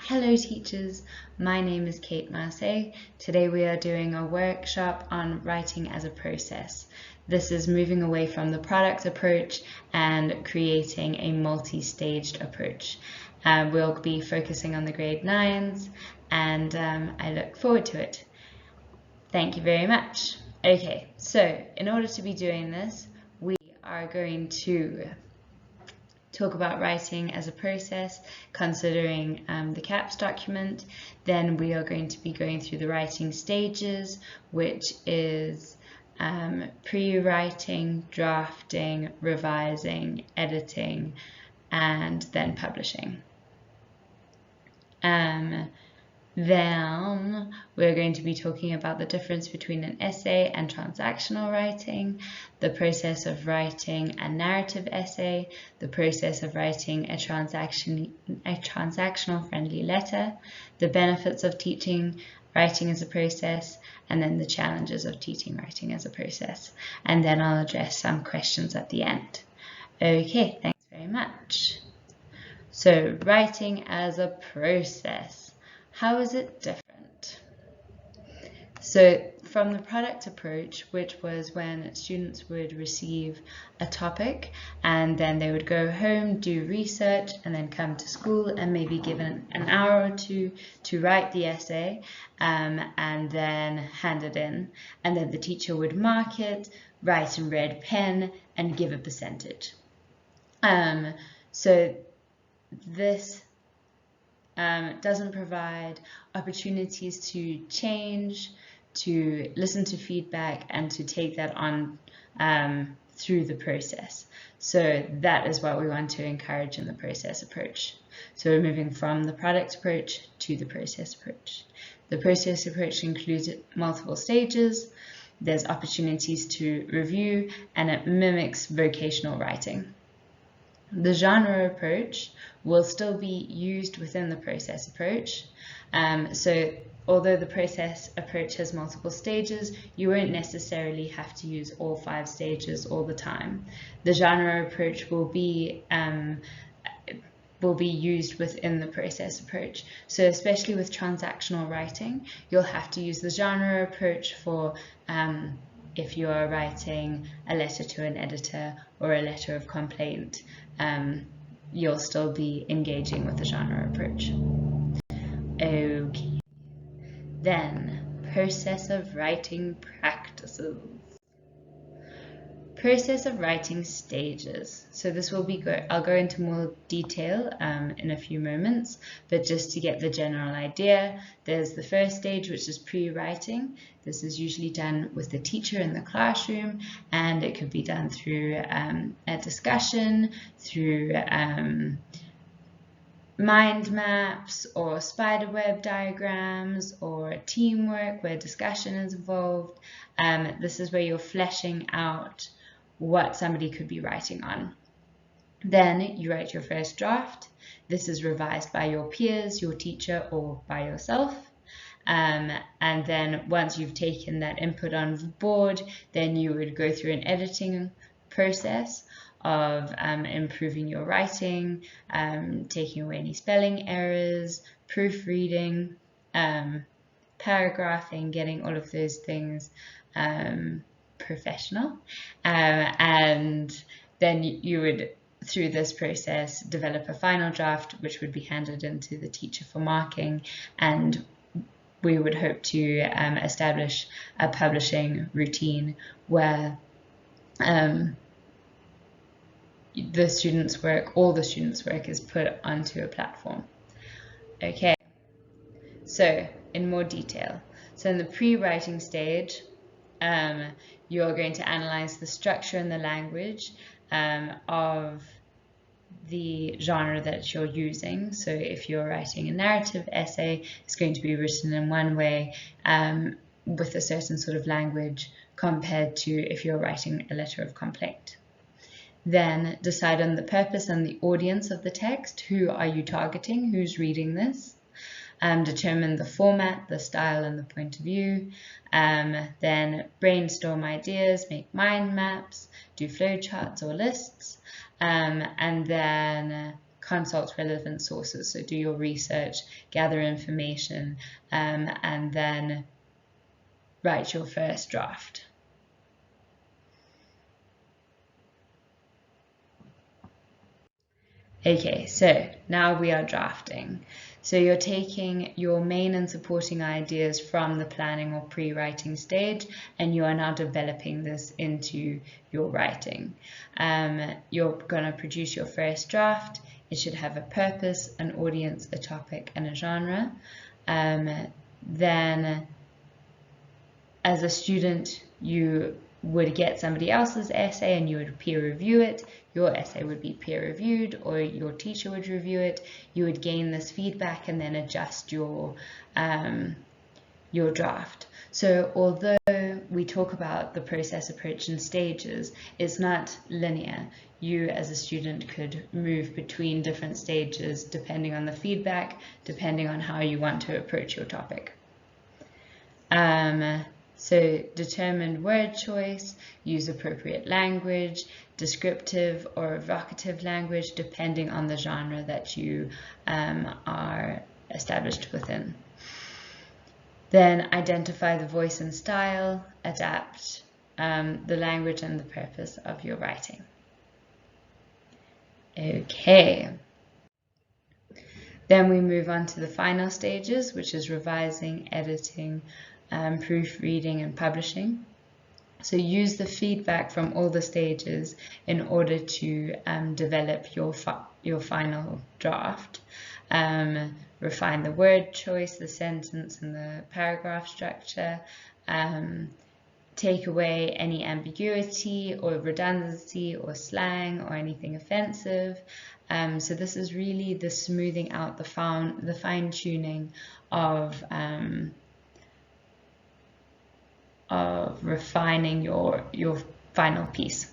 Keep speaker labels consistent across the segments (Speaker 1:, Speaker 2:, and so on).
Speaker 1: Hello teachers, my name is KateMarsay. Today we are doing a workshop on writing as a process. This is moving away from the product approach and creating a multi-staged approach. We'll be focusing on the grade 9s and I look forward to it. Thank you very much. Okay, so in order to be doing this, we are going to talk about writing as a process, considering the CAPS document. Then we are going to be going through the writing stages, which is pre-writing, drafting, revising, editing, and then publishing. Then we're going to be talking about the difference between an essay and transactional writing, the process of writing a narrative essay, the process of writing a transactional friendly letter, the benefits of teaching writing as a process, and then the challenges of teaching writing as a process. And then I'll address some questions at the end. Okay, thanks very much. So, writing as a process. How is it different? So from the product approach, which was when students would receive a topic and then they would go home, do research, and then come to school and maybe given an hour or two to write the essay and then hand it in. And then the teacher would mark it, write in red pen, and give a percentage. So this doesn't provide opportunities to change, to listen to feedback, and to take that on through the process. So that is what we want to encourage in the process approach. So we're moving from the product approach to the process approach. The process approach includes multiple stages. There's opportunities to review, and it mimics vocational writing. The genre approach will still be used within the process approach. So although the process approach has multiple stages, you won't necessarily have to use all 5 stages all the time. The genre approach will be used within the process approach. So especially with transactional writing, you'll have to use the genre approach for if you are writing a letter to an editor or a letter of complaint, you'll still be engaging with the genre approach. Okay, then process of writing practices. Process of writing stages. So this will be I'll go into more detail in a few moments, but just to get the general idea, there's the first stage, which is pre-writing. This is usually done with the teacher in the classroom, and it could be done through a discussion, through mind maps or spiderweb diagrams or teamwork where discussion is involved. This is where you're fleshing out what somebody could be writing on. Then you write your first draft. This is revised by your peers, your teacher, or by yourself. And then once you've taken that input on board, then you would go through an editing process of improving your writing, taking away any spelling errors, proofreading, paragraphing, getting all of those things professional, and then you would, through this process, develop a final draft which would be handed into the teacher for marking, and we would hope to establish a publishing routine where the students' work, all the students' work, is put onto a platform. Okay, so in more detail. So in the pre-writing stage, you're going to analyze the structure and the language of the genre that you're using. So if you're writing a narrative essay, it's going to be written in one way with a certain sort of language compared to if you're writing a letter of complaint. Then decide on the purpose and the audience of the text. Who are you targeting? Who's reading this? Determine the format, the style, and the point of view. Then brainstorm ideas, make mind maps, do flowcharts or lists, and then consult relevant sources. So do your research, gather information, and then write your first draft. Okay, so now we are drafting. So you're taking your main and supporting ideas from the planning or pre-writing stage, and you are now developing this into your writing. You're going to produce your first draft. It should have a purpose, an audience, a topic, and a genre. Then, as a student, you would get somebody else's essay and you would peer review it. Your essay would be peer reviewed, or your teacher would review it. You would gain this feedback and then adjust your draft. So although we talk about the process, approach, and stages, it's not linear. You as a student could move between different stages depending on the feedback, depending on how you want to approach your topic. So determine word choice, use appropriate language, descriptive or evocative language, depending on the genre that you are established within. Then identify the voice and style, adapt the language and the purpose of your writing. Okay. Then we move on to the final stages, which is revising, editing, proofreading, and publishing. So use the feedback from all the stages in order to develop your final draft. Refine the word choice, the sentence, and the paragraph structure. Take away any ambiguity or redundancy or slang or anything offensive. So this is really the smoothing out, the fine-tuning of refining your final piece.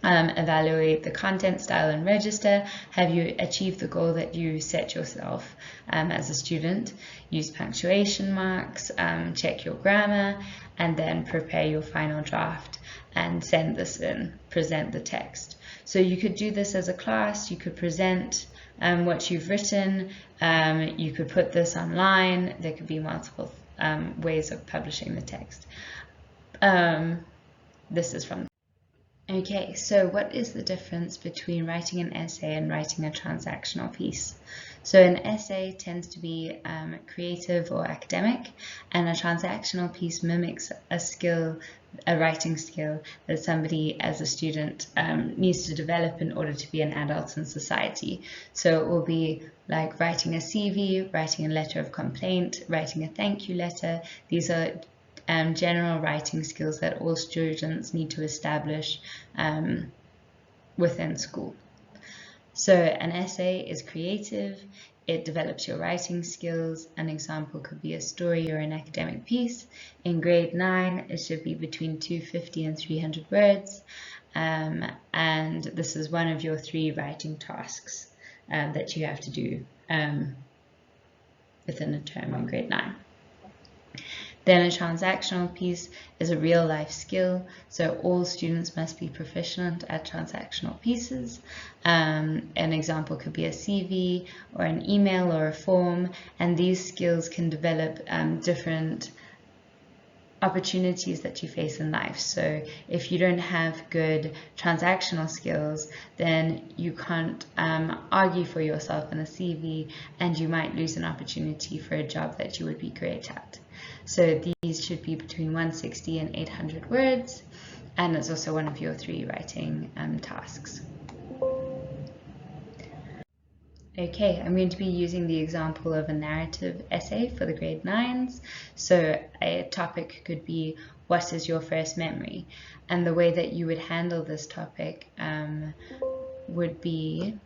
Speaker 1: Evaluate the content, style, and register. Have you achieved the goal that you set yourself as a student? Use punctuation marks, check your grammar, and then prepare your final draft and send this in, present the text. So you could do this as a class, you could present what you've written, you could put this online, there could be multiple ways of publishing the text. This is from. Okay, so what is the difference between writing an essay and writing a transactional piece? So an essay tends to be creative or academic, and a transactional piece mimics a writing skill that somebody as a student needs to develop in order to be an adult in society. So it will be like writing a CV, writing a letter of complaint, writing a thank you letter. These are general writing skills that all students need to establish within school. So an essay is creative, it develops your writing skills. An example could be a story or an academic piece. In grade 9, it should be between 250 and 300 words. And this is one of your 3 writing tasks that you have to do within a term in grade 9. Then a transactional piece is a real life skill, so all students must be proficient at transactional pieces. An example could be a CV or an email or a form, and these skills can develop different opportunities that you face in life. So if you don't have good transactional skills, then you can't argue for yourself in a CV, and you might lose an opportunity for a job that you would be great at. So these should be between 160 and 800 words, and it's also one of your 3 writing tasks. Okay, I'm going to be using the example of a narrative essay for the grade 9s. So a topic could be, what is your first memory? And the way that you would handle this topic would be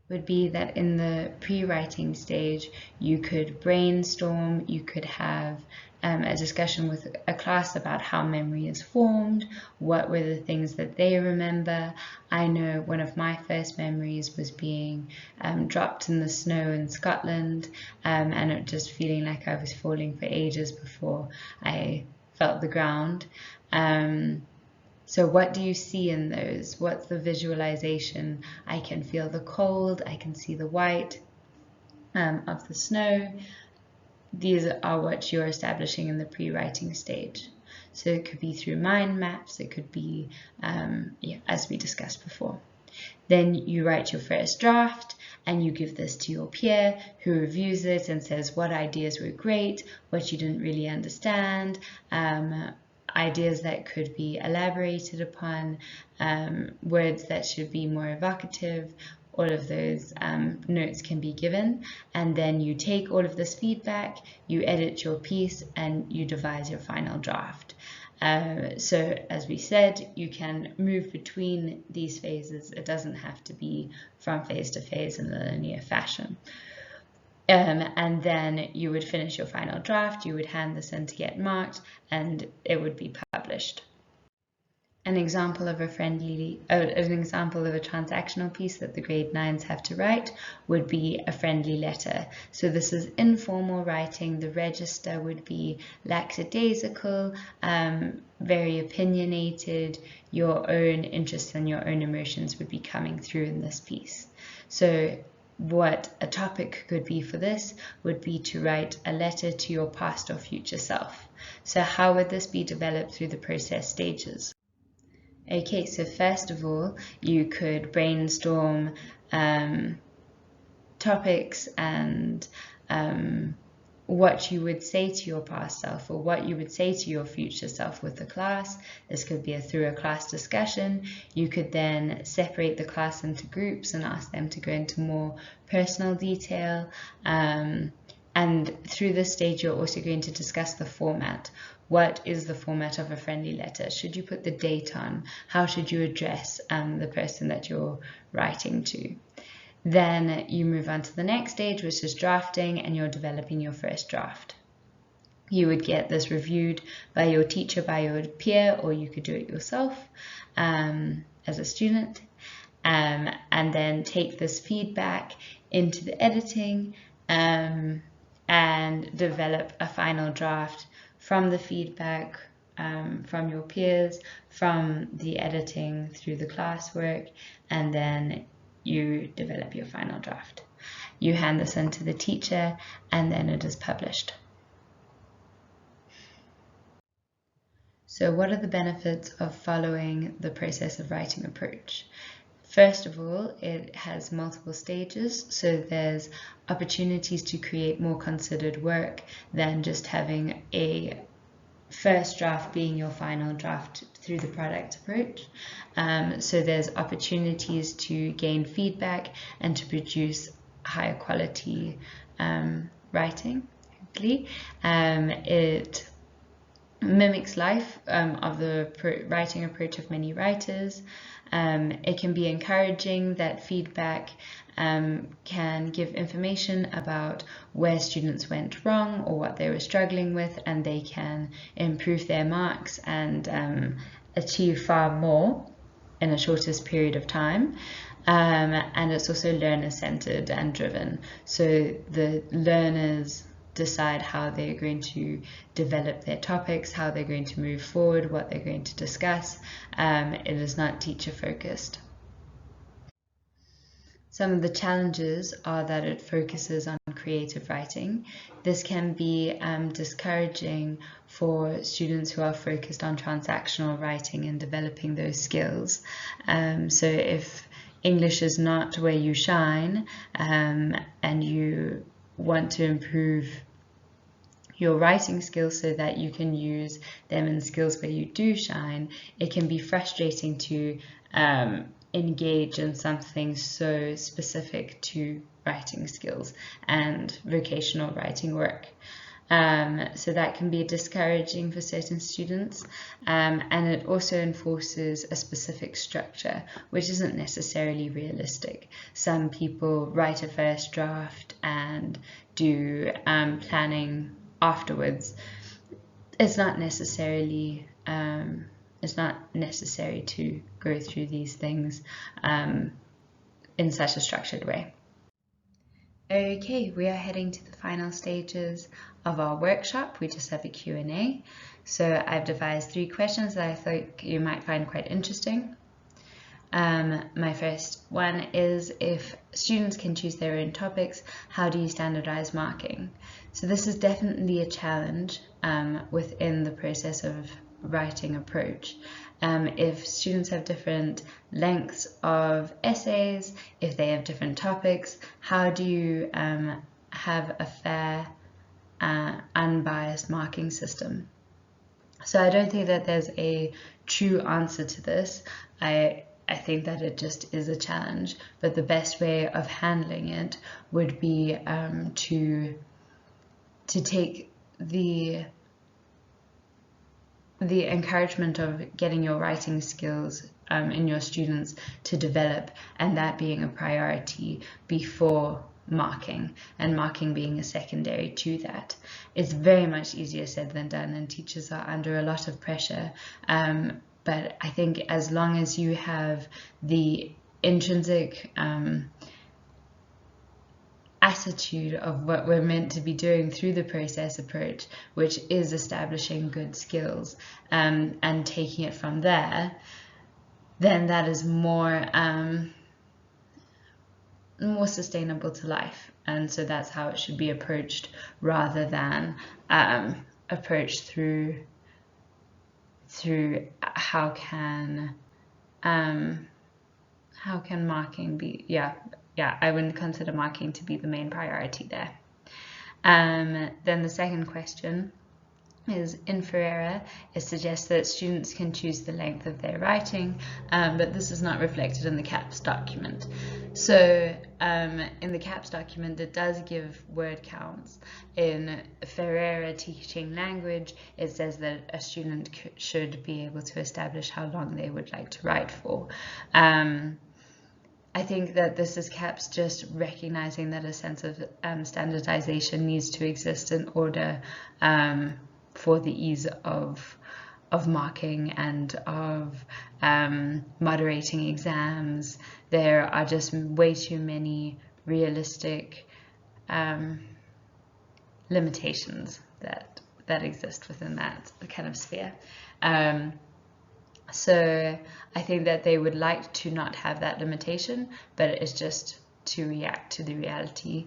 Speaker 1: that in the pre-writing stage, you could brainstorm, you could have a discussion with a class about how memory is formed, what were the things that they remember. I know one of my first memories was being dropped in the snow in Scotland, and it just feeling like I was falling for ages before I felt the ground. So what do you see in those? What's the visualization? I can feel the cold, I can see the white of the snow. These are what you're establishing in the pre-writing stage. So it could be through mind maps, it could be, as we discussed before. Then you write your first draft and you give this to your peer who reviews it and says what ideas were great, what you didn't really understand, ideas that could be elaborated upon, words that should be more evocative. All of those notes can be given, and then you take all of this feedback, you edit your piece, and you devise your final draft. So as we said, you can move between these phases. It doesn't have to be from phase to phase in a linear fashion. And then you would finish your final draft, you would hand this in to get marked, and it would be published. An example of a transactional piece that the grade 9s have to write would be a friendly letter. So this is informal writing. The register would be lackadaisical, very opinionated. Your own interests and your own emotions would be coming through in this piece. So what a topic could be for this would be to write a letter to your past or future self. So how would this be developed through the process stages? Okay, so first of all, you could brainstorm topics and what you would say to your past self or what you would say to your future self with the class. This could be through a class discussion. You could then separate the class into groups and ask them to go into more personal detail. And through this stage, you're also going to discuss the format. What is the format of a friendly letter? Should you put the date on? How should you address the person that you're writing to? Then you move on to the next stage, which is drafting, and you're developing your first draft. You would get this reviewed by your teacher, by your peer, or you could do it yourself as a student, and then take this feedback into the editing and develop a final draft from the feedback from your peers, from the editing through the classwork, and then you develop your final draft. You hand this in to the teacher, and then it is published. So what are the benefits of following the process of writing approach? First of all, it has multiple stages, so there's opportunities to create more considered work than just having a first draft being your final draft through the product approach. So there's opportunities to gain feedback and to produce higher quality writing, hopefully. It mimics life of the writing approach of many writers. It can be encouraging. That feedback can give information about where students went wrong or what they were struggling with, and they can improve their marks and achieve far more in a shortest period of time. And it's also learner-centered and driven. So the learners decide how they're going to develop their topics, how they're going to move forward, what they're going to discuss. It is not teacher-focused. Some of the challenges are that it focuses on creative writing. This can be discouraging for students who are focused on transactional writing and developing those skills. So if English is not where you shine and you want to improve your writing skills so that you can use them in skills where you do shine, it can be frustrating to engage in something so specific to writing skills and vocational writing work. So that can be discouraging for certain students, and it also enforces a specific structure, which isn't necessarily realistic. Some people write a first draft and do planning afterwards. It's not necessary to go through these things in such a structured way. Okay, we are heading to the final stages of our workshop. We just have a Q&A. So I've devised 3 questions that I thought you might find quite interesting. My first one is, if students can choose their own topics, how do you standardize marking? So this is definitely a challenge within the process of writing approach. If students have different lengths of essays, if they have different topics, how do you have a fair, unbiased marking system? So I don't think that there's a true answer to this. I think that it just is a challenge, but the best way of handling it would be to take the encouragement of getting your writing skills in your students to develop, and that being a priority before marking, and marking being a secondary to that. It's very much easier said than done, and teachers are under a lot of pressure. But I think as long as you have the intrinsic attitude of what we're meant to be doing through the process approach, which is establishing good skills and taking it from there, then that is more sustainable to life. And so that's how it should be approached, rather than approached through how can marking be, I wouldn't consider marking to be the main priority there. Then the second question is, in Ferreira, it suggests that students can choose the length of their writing, but this is not reflected in the CAPS document. So in the CAPS document, it does give word counts. In Ferreira teaching language, it says that a student should be able to establish how long they would like to write for. I think that this is CAPS just recognizing that a sense of standardization needs to exist in order for the ease of marking and of moderating exams. There are just way too many realistic limitations that exist within that kind of sphere. So I think that they would like to not have that limitation, but it's just to react to the reality.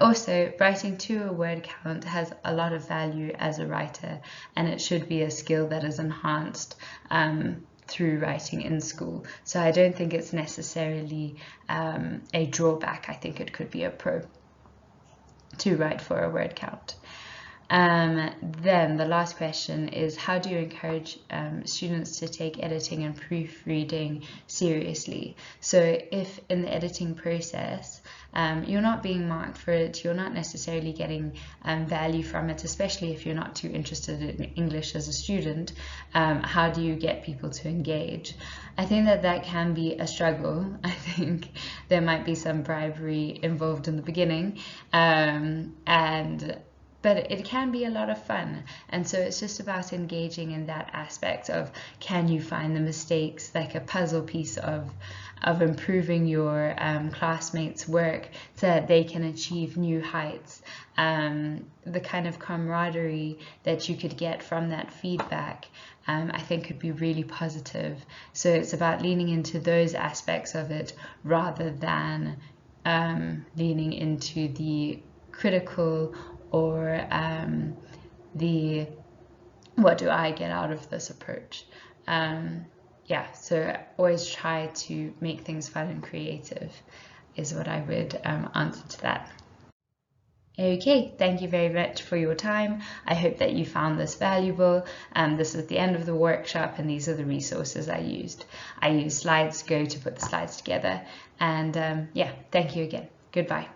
Speaker 1: Also, writing to a word count has a lot of value as a writer, and it should be a skill that is enhanced through writing in school. So I don't think it's necessarily a drawback. I think it could be a pro to write for a word count. Then the last question is, how do you encourage students to take editing and proofreading seriously? So if in the editing process you're not being marked for it, you're not necessarily getting value from it, especially if you're not too interested in English as a student, how do you get people to engage? I think that can be a struggle. I think there might be some bribery involved in the beginning, but it can be a lot of fun. And so it's just about engaging in that aspect of, can you find the mistakes, like a puzzle piece of improving your classmates' work so that they can achieve new heights. The kind of camaraderie that you could get from that feedback, I think could be really positive. So it's about leaning into those aspects of it rather than leaning into the critical or the what do I get out of this approach. So always try to make things fun and creative is what I would answer to that. Okay, thank you very much for your time. I hope that you found this valuable. This is the end of the workshop, and these are the resources I used. I used SlidesGo to put the slides together, and thank you again. Goodbye.